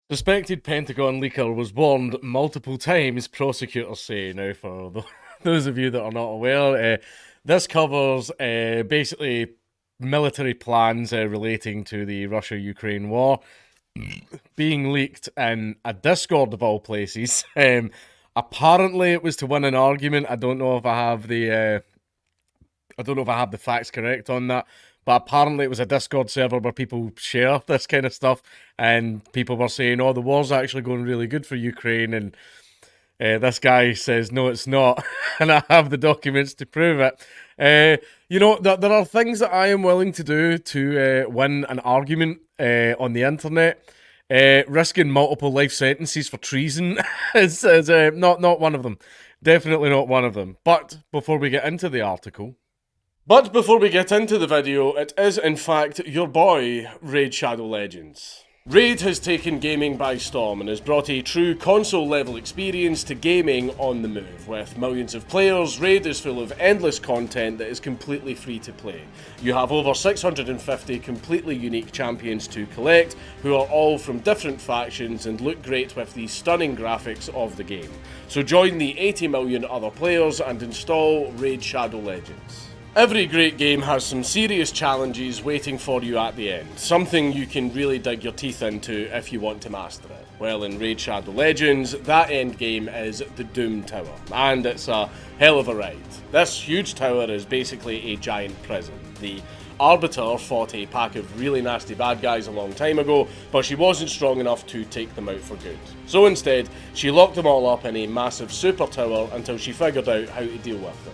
Suspected Pentagon leaker was warned multiple times, prosecutors say. Now, for those of you that are not aware, this covers basically military plans relating to the Russia-Ukraine war being leaked in a Discord of all places. Apparently, it was to win an argument. I don't know if I have the facts correct on that, but apparently it was a Discord server where people share this kind of stuff, and people were saying, "Oh, the war's actually going really good for Ukraine," and this guy says, "No, it's not," and I have the documents to prove it. There are things that I am willing to do to win an argument on the internet. Risking multiple life sentences for treason is not one of them. Definitely not one of them. But before we get into the video, it is in fact your boy, Raid Shadow Legends. Raid has taken gaming by storm and has brought a true console level experience to gaming on the move. With millions of players, Raid is full of endless content that is completely free to play. You have over 650 completely unique champions to collect, who are all from different factions and look great with the stunning graphics of the game. So join the 80 million other players and install Raid Shadow Legends. Every great game has some serious challenges waiting for you at the end, something you can really dig your teeth into if you want to master it. Well, in Raid Shadow Legends, that end game is the Doom Tower, and it's a hell of a ride. This huge tower is basically a giant prison. The Arbiter fought a pack of really nasty bad guys a long time ago, but she wasn't strong enough to take them out for good. So instead, she locked them all up in a massive super tower until she figured out how to deal with them.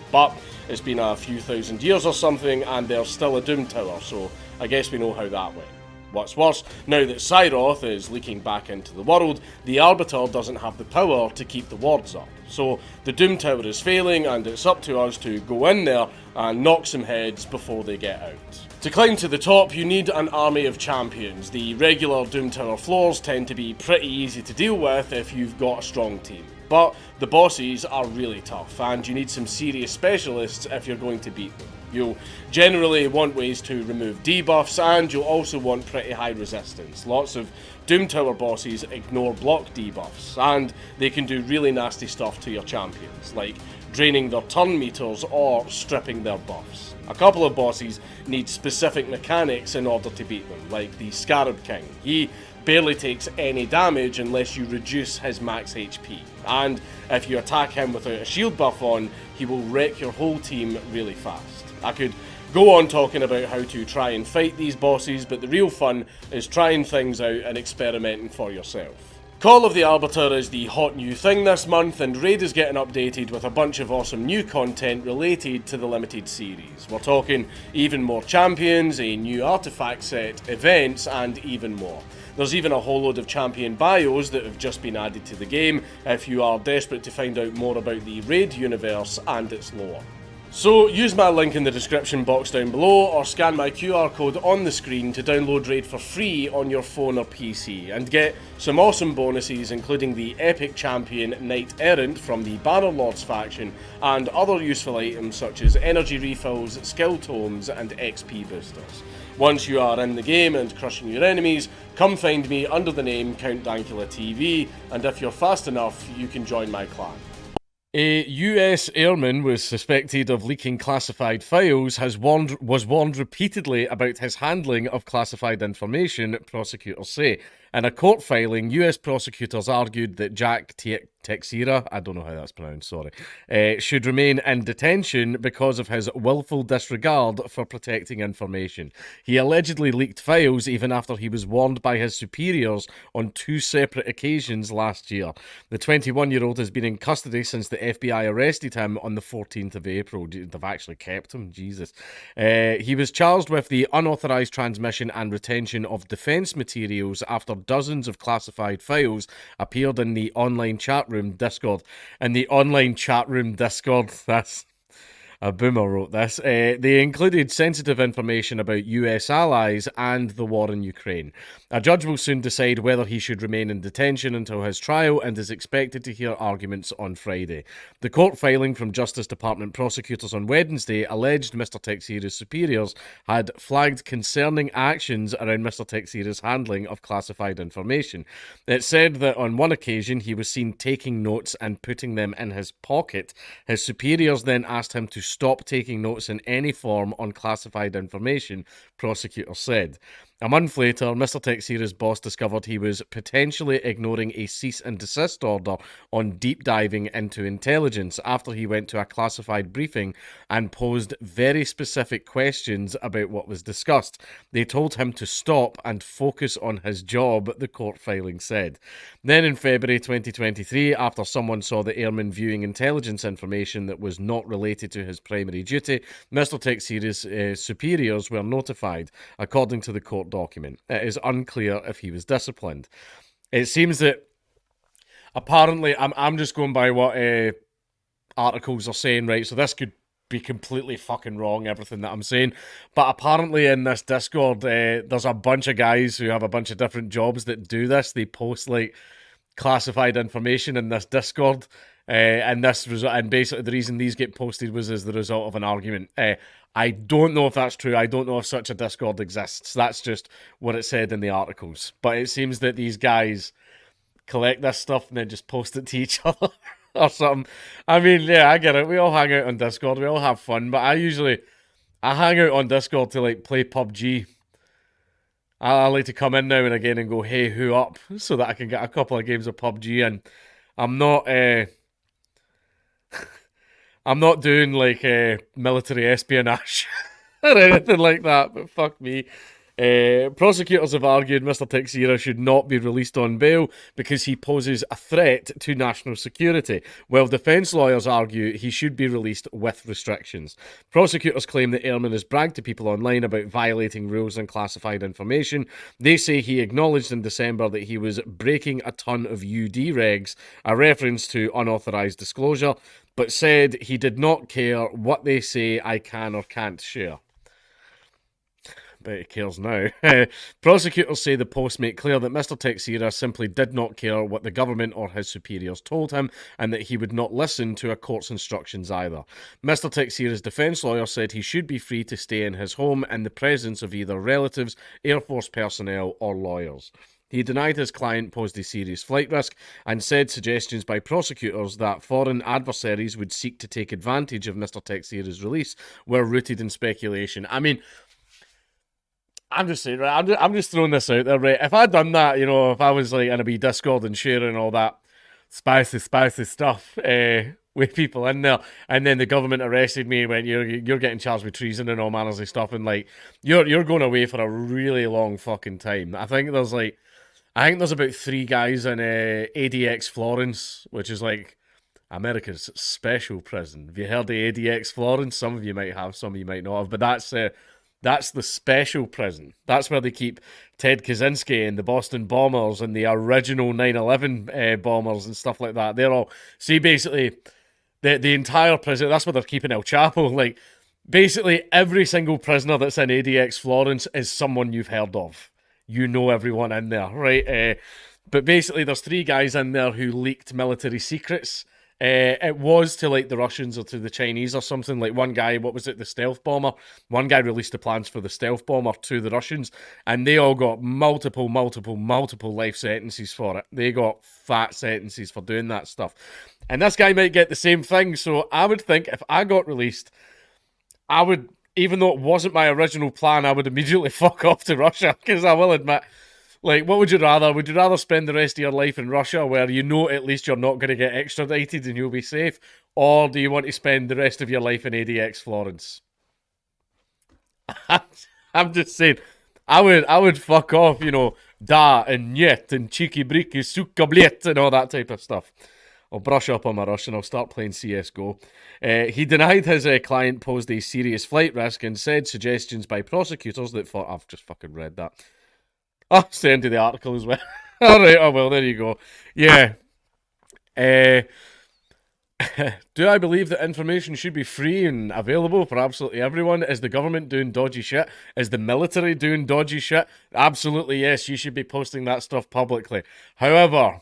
But it's been a few thousand years or something, and there's still a Doom Tower, so I guess we know how that went. What's worse, now that Cyroth is leaking back into the world, the Arbiter doesn't have the power to keep the wards up. So the Doom Tower is failing, and it's up to us to go in there and knock some heads before they get out. To climb to the top, you need an army of champions. The regular Doom Tower floors tend to be pretty easy to deal with if you've got a strong team. But the bosses are really tough, and you need some serious specialists if you're going to beat them. You'll generally want ways to remove debuffs, and you'll also want pretty high resistance. Lots of Doom Tower bosses ignore block debuffs, and they can do really nasty stuff to your champions, like draining their turn meters or stripping their buffs. A couple of bosses need specific mechanics in order to beat them, like the Scarab King. He barely takes any damage unless you reduce his max HP, and if you attack him without a shield buff on, he will wreck your whole team really fast. I could go on talking about how to try and fight these bosses, but the real fun is trying things out and experimenting for yourself. Call of the Arbiter is the hot new thing this month, and Raid is getting updated with a bunch of awesome new content related to the limited series. We're talking even more champions, a new artifact set, events, and even more. There's even a whole load of champion bios that have just been added to the game if you are desperate to find out more about the Raid universe and its lore. So use my link in the description box down below, or scan my QR code on the screen to download Raid for free on your phone or PC, and get some awesome bonuses including the epic champion Knight Errant from the Bannerlords faction, and other useful items such as energy refills, skill tomes, and XP boosters. Once you are in the game and crushing your enemies, come find me under the name Count Dankula TV, and if you're fast enough, you can join my clan. A US airman was suspected of leaking classified files was warned repeatedly about his handling of classified information, prosecutors say. In a court filing, US prosecutors argued that Jack Teixeira, I don't know how that's pronounced, sorry, should remain in detention because of his willful disregard for protecting information. He allegedly leaked files even after he was warned by his superiors on 2 separate occasions last year. The 21-year-old has been in custody since the FBI arrested him on the 14th of April. They've actually kept him, Jesus. He was charged with the unauthorized transmission and retention of defense materials after dozens of classified files appeared in the online chat room Discord. In the online chat room Discord, that's a boomer wrote this. They included sensitive information about US allies and the war in Ukraine. A judge will soon decide whether he should remain in detention until his trial and is expected to hear arguments on Friday. The court filing from Justice Department prosecutors on Wednesday alleged Mr. Teixeira's superiors had flagged concerning actions around Mr. Teixeira's handling of classified information. It said that on one occasion he was seen taking notes and putting them in his pocket. His superiors then asked him to stop taking notes in any form on classified information, prosecutors said. A month later, Mr. Teixeira's boss discovered he was potentially ignoring a cease and desist order on deep diving into intelligence after he went to a classified briefing and posed very specific questions about what was discussed. They told him to stop and focus on his job, the court filing said. Then in February 2023, after someone saw the airman viewing intelligence information that was not related to his primary duty, Mr. Teixeira's superiors were notified, according to the court document. It is unclear if he was disciplined. It seems that apparently, I'm just going by what articles are saying, right? So this could be completely fucking wrong, everything that I'm saying. But apparently in this Discord, there's a bunch of guys who have a bunch of different jobs that do this. They post like classified information in this Discord. And basically the reason these get posted was as the result of an argument. I don't know if that's true. I don't know if such a Discord exists. That's just what it said in the articles. But it seems that these guys collect this stuff and then just post it to each other or something. I mean, yeah, I get it. We all hang out on Discord. We all have fun. But I hang out on Discord to like play PUBG. I like to come in now and again and go, hey, who up? So that I can get a couple of games of PUBG. And I'm not... I'm not doing like military espionage or anything like that, but fuck me. Prosecutors have argued Mr. Teixeira should not be released on bail because he poses a threat to national security, while defence lawyers argue he should be released with restrictions. Prosecutors claim the airman has bragged to people online about violating rules and classified information. They say he acknowledged in December that he was breaking a ton of UD regs, a reference to unauthorised disclosure, but said he did not care what they say I can or can't share. But he cares now. Prosecutors say the post make clear that Mr. Teixeira simply did not care what the government or his superiors told him, and that he would not listen to a court's instructions either. Mr. Teixeira's defence lawyer said he should be free to stay in his home in the presence of either relatives, Air Force personnel, or lawyers. He denied his client posed a serious flight risk and said suggestions by prosecutors that foreign adversaries would seek to take advantage of Mr. Teixeira's release were rooted in speculation. I mean, I'm just saying, right? I'm just throwing this out there, right? If I'd done that, you know, if I was like in a wee Discord and sharing all that spicy stuff with people in there, and then the government arrested me and went, you're getting charged with treason and all manners of stuff, and like you're going away for a really long fucking time. I think there's about 3 guys in ADX Florence, which is like America's special prison. Have you heard of ADX Florence? Some of you might have, some of you might not have, but that's the special prison. That's where they keep Ted Kaczynski and the Boston bombers and the original 9/11 bombers and stuff like that. They're all... See, basically, the entire prison, that's where they're keeping El Chapo. Like, basically, every single prisoner that's in ADX Florence is someone you've heard of. You know everyone in there, right? But basically, there's 3 guys in there who leaked military secrets. It was to like the Russians or to the Chinese or something. Like one guy, what was it, the stealth bomber? One guy released the plans for the stealth bomber to the Russians, and they all got multiple life sentences for it. They got fat sentences for doing that stuff. And this guy might get the same thing. So I would think if I got released, I would, even though it wasn't my original plan, I would immediately fuck off to Russia, because I will admit, like, what would you rather? Would you rather spend the rest of your life in Russia where you know at least you're not going to get extradited and you'll be safe? Or do you want to spend the rest of your life in ADX Florence? I'm just saying, I would fuck off, you know, da and nyet and cheeky briki suka blet and all that type of stuff. I'll brush up on my Russian. I'll start playing CSGO. He denied his client posed a serious flight risk and said suggestions by prosecutors that thought... I've just fucking read that. I'll send you the article as well. Alright, oh well, there you go. Yeah. Do I believe that information should be free and available for absolutely everyone? Is the government doing dodgy shit? Is the military doing dodgy shit? Absolutely yes, you should be posting that stuff publicly. However,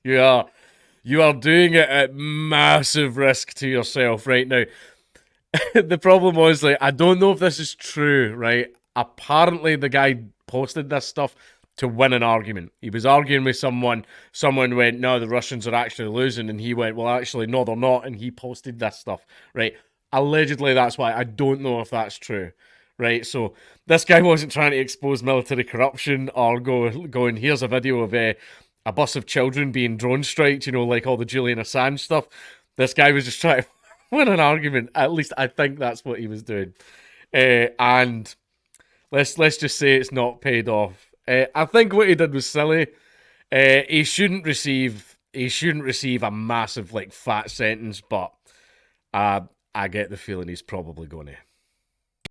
you are you are doing it at massive risk to yourself right now. The problem was, like, I don't know if this is true, right? Apparently the guy posted this stuff to win an argument. He was arguing with someone. Someone went, no, the Russians are actually losing. And he went, well, actually, no, they're not. And he posted this stuff, right? Allegedly, that's why. I don't know if that's true, right? So this guy wasn't trying to expose military corruption or going, here's a video of a bus of children being drone striked, you know, like all the Julian Assange stuff. This guy was just trying to win an argument. At least I think that's what he was doing. And let's just say it's not paid off. I think what he did was silly. He shouldn't receive a massive, like, fat sentence, but I get the feeling he's probably going to.